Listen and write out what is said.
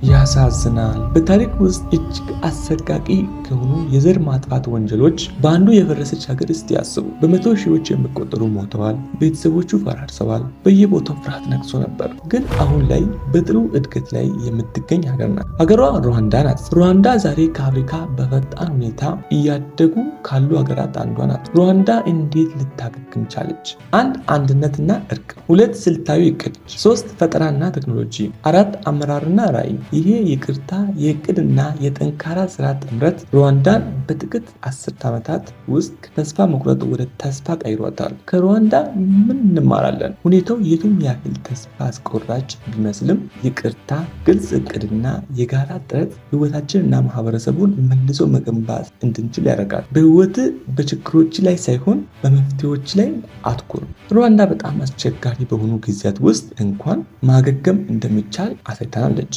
ያሳዝናል። በታሪክ ውስጥ እጅግ አሰቃቂ ከሆኑ የዘር ማጥፋት ወንጀሎች በአንዱ የፈረሰች ሀገር እስቲ ያስቡ። በመቶ ሺዎች የሚቆጠሩ ሞተዋል፣ ቤተሰቦቹ ፈራርሰዋል፣ በየቦታው ፍርሃት ነግሶ ነበር። ግን አሁን ላይ በጥሩ እድገት ላይ የምትገኝ ሀገር ናት። ሀገሯ ሩዋንዳ ናት። ሩዋንዳ ዛሬ ከአፍሪካ በፈጣን ሁኔታ እያደጉ ካሉ ሀገራት አንዷ ናት። ሩዋንዳ እንዴት ልታገግም ቻለች? 1. አንድነትና እርቅ። 2. ስልታዊ እቅድ። 3. ፈጠራና ቴክኖሎጂ። 4. አመራርና ራዕይ። ይሄ ይቅርታ የእቅድና የጠንካራ ስራ ጥምረት ሩዋንዳን በጥቂት አስርት ዓመታት ውስጥ ከተስፋ መቁረጥ ወደ ተስፋ ቀይሯታል። ከሩዋንዳ ምን እንማራለን? ሁኔታው የቱም ያህል ተስፋ አስቆራጭ ቢመስልም ይቅርታ፣ ግልጽ እቅድና የጋራ ጥረት ህይወታችንና ማህበረሰቡን መልሶ መገንባት እንድንችል ያደርጋል። በህይወት በችግሮች ላይ ሳይሆን በመፍትሄዎች ላይ አትኩር። ሩዋንዳ በጣም አስቸጋሪ በሆኑ ጊዜያት ውስጥ እንኳን ማገገም እንደሚቻል አሳይታናለች።